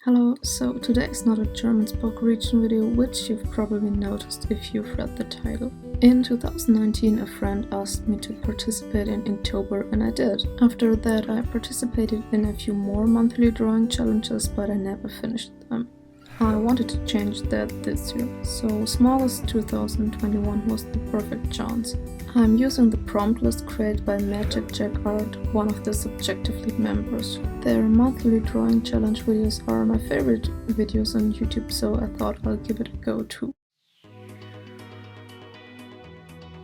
Hello, so today is not a Jermanzburg region video, which you've probably noticed if you've read the title. In 2019 a friend asked me to participate in Inktober and I did. After that I participated in a few more monthly drawing challenges, but I never finished them. I wanted to change that this year, so Smaugust 2021 was the perfect chance. I'm using the Promptlist created by Magic Jack Art, one of the Subjectively members. Their monthly drawing challenge videos are my favorite videos on YouTube, so I thought I'll give it a go too.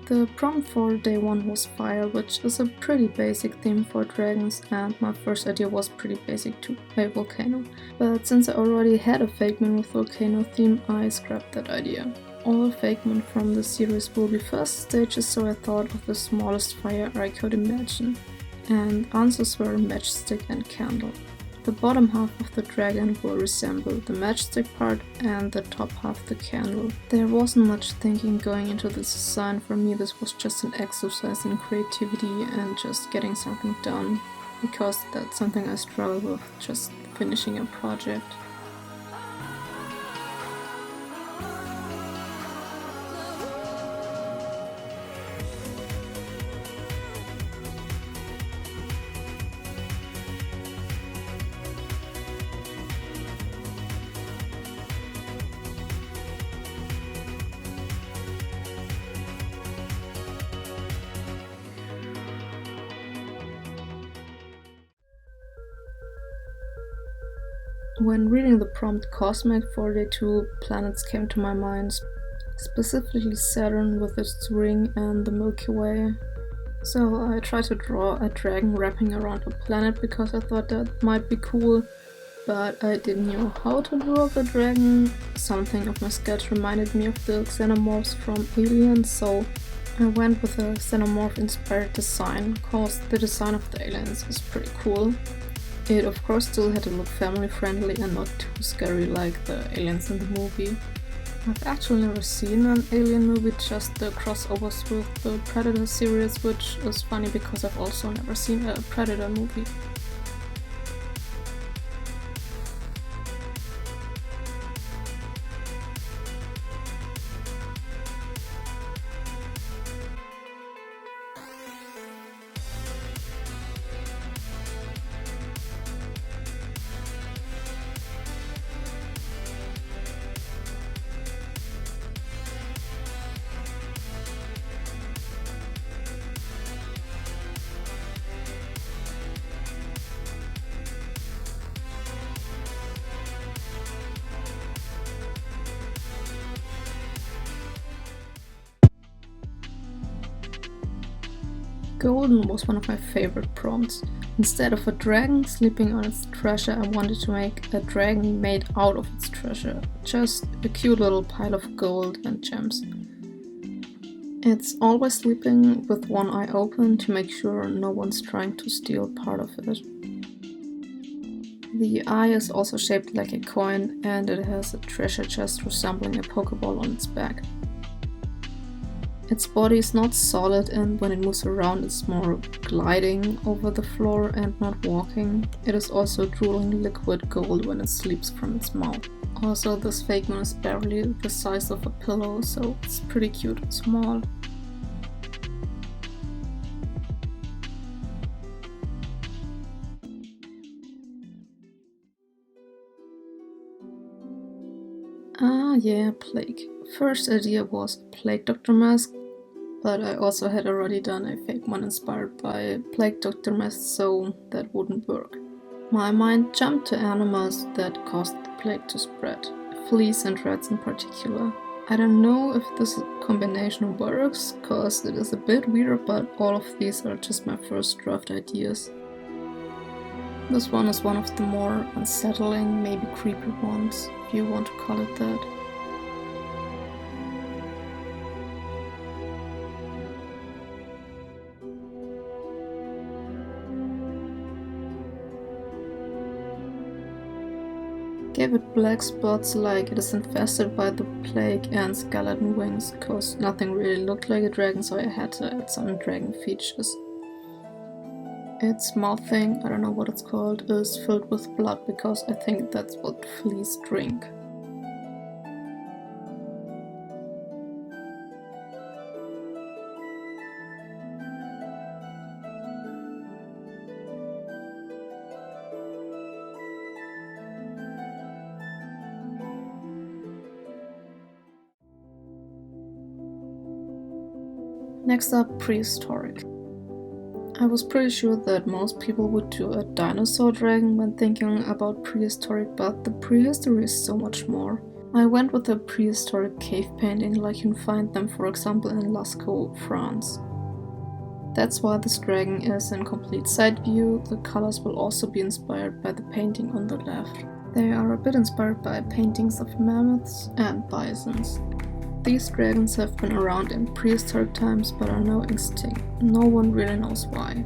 The prompt for day 1 was fire, which is a pretty basic theme for dragons, and my first idea was pretty basic too, a volcano. But since I already had a Fakemon with volcano theme, I scrapped that idea. All Fakemon from the series will be first stages, so I thought of the smallest fire I could imagine. And answers were matchstick and candle. The bottom half of the dragon will resemble the matchstick part and the top half the candle. There wasn't much thinking going into this design. For me this was just an exercise in creativity and just getting something done, because that's something I struggle with, just finishing a project. When reading the prompt Cosmic for day 2, planets came to my mind, specifically Saturn with its ring and the Milky Way. So I tried to draw a dragon wrapping around a planet because I thought that might be cool, but I didn't know how to draw the dragon. Something of my sketch reminded me of the xenomorphs from Alien, so I went with a xenomorph inspired design, cause the design of the aliens is pretty cool. It of course still had to look family friendly and not too scary like the aliens in the movie. I've actually never seen an alien movie, just the crossovers with the Predator series, which is funny because I've also never seen a Predator movie. Golden was one of my favorite prompts. Instead of a dragon sleeping on its treasure, I wanted to make a dragon made out of its treasure. Just a cute little pile of gold and gems. It's always sleeping with one eye open to make sure no one's trying to steal part of it. The eye is also shaped like a coin and it has a treasure chest resembling a Pokeball on its back. Its body is not solid, and when it moves around it's more gliding over the floor and not walking. It is also drooling liquid gold when it sleeps from its mouth. Also, this Fakemon is barely the size of a pillow, so it's pretty cute and small. Ah yeah, Plague. First idea was a Plague Doctor mask, but I also had already done a Fakemon inspired by Plague Doctor mask, so that wouldn't work. My mind jumped to animals that caused the plague to spread, fleas and rats in particular. I don't know if this combination works, cause it is a bit weird, but all of these are just my first draft ideas. This one is one of the more unsettling, maybe creepy ones, if you want to call it that. Gave it black spots like it is infested by the plague and skeleton wings, cause nothing really looked like a dragon, so I had to add some dragon features. Its mouth thing, I don't know what it's called, is filled with blood because I think that's what fleas drink. Next up, Prehistoric. I was pretty sure that most people would do a dinosaur dragon when thinking about Prehistoric, but the prehistory is so much more. I went with a prehistoric cave painting like you can find them for example in Lascaux, France. That's why this dragon is in complete side view. The colors will also be inspired by the painting on the left. They are a bit inspired by paintings of mammoths and bisons. These dragons have been around in prehistoric times but are now extinct. No one really knows why.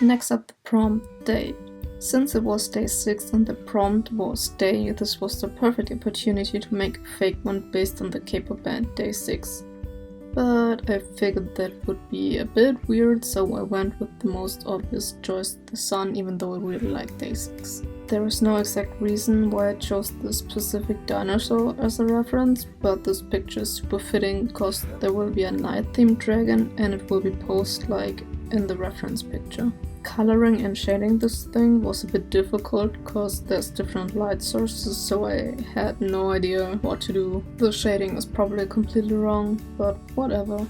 Next up, the prompt day. Since it was day 6 and the prompt was day, this was the perfect opportunity to make a fake one based on the K-pop band Day 6. But I figured that would be a bit weird, so I went with the most obvious choice, the sun, even though I really like Day 6. There is no exact reason why I chose this specific dinosaur as a reference, but this picture is super fitting because there will be a night-themed dragon and it will be posed like in the reference picture. Coloring and shading this thing was a bit difficult because there's different light sources, so I had no idea what to do. The shading is probably completely wrong, but whatever.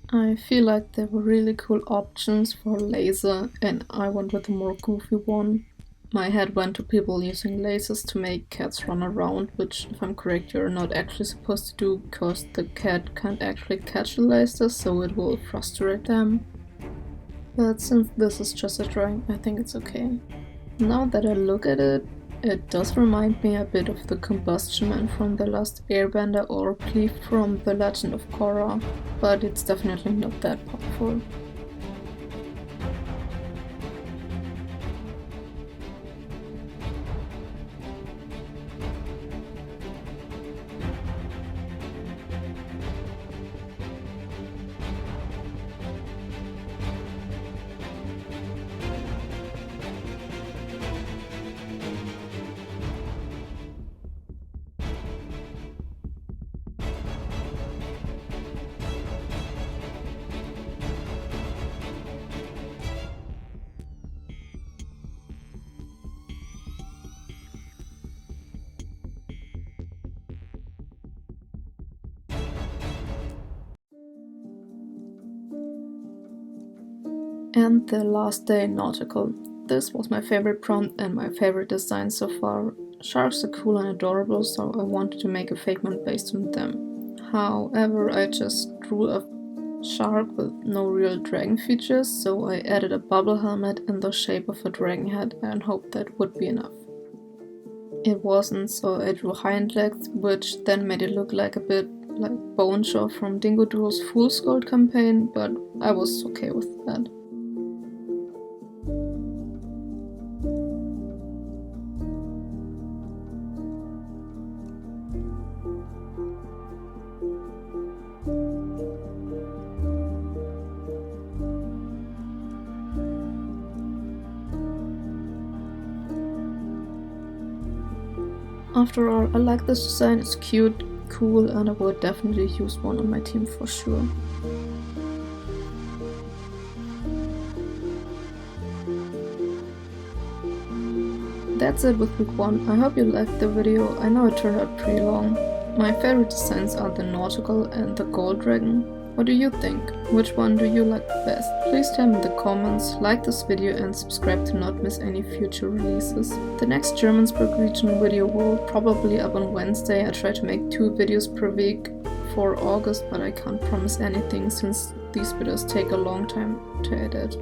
I feel like there were really cool options for laser and I went with a more goofy one. My head went to people using lasers to make cats run around, which, if I'm correct, you're not actually supposed to do because the cat can't actually catch the laser, so it will frustrate them. But since this is just a drawing, I think it's okay. Now that I look at it, it does remind me a bit of the Combustion Man from The Last Airbender or Cleve from The Legend of Korra, but it's definitely not that powerful. And the last day, Nautical. This was my favorite prompt and my favorite design so far. Sharks are cool and adorable, so I wanted to make a Fakemon based on them. However, I just drew a shark with no real dragon features, so I added a bubble helmet in the shape of a dragon head and hoped that would be enough. It wasn't, so I drew hind legs, which then made it look like a bit like Boneshaw from Dingo Doodle's Fool's Gold campaign, but I was okay with that. After all, I like this design, it's cute, cool, and I would definitely use one on my team for sure. That's it with week 1. I hope you liked the video. I know it turned out pretty long. My favorite designs are the Nautical and the Gold Dragon. What do you think? Which one do you like best? Please tell me in the comments, like this video and subscribe to not miss any future releases. The next Jermanzburg region video will probably up on Wednesday. I try to make 2 videos per week for August, but I can't promise anything since these videos take a long time to edit.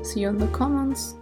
See you in the comments!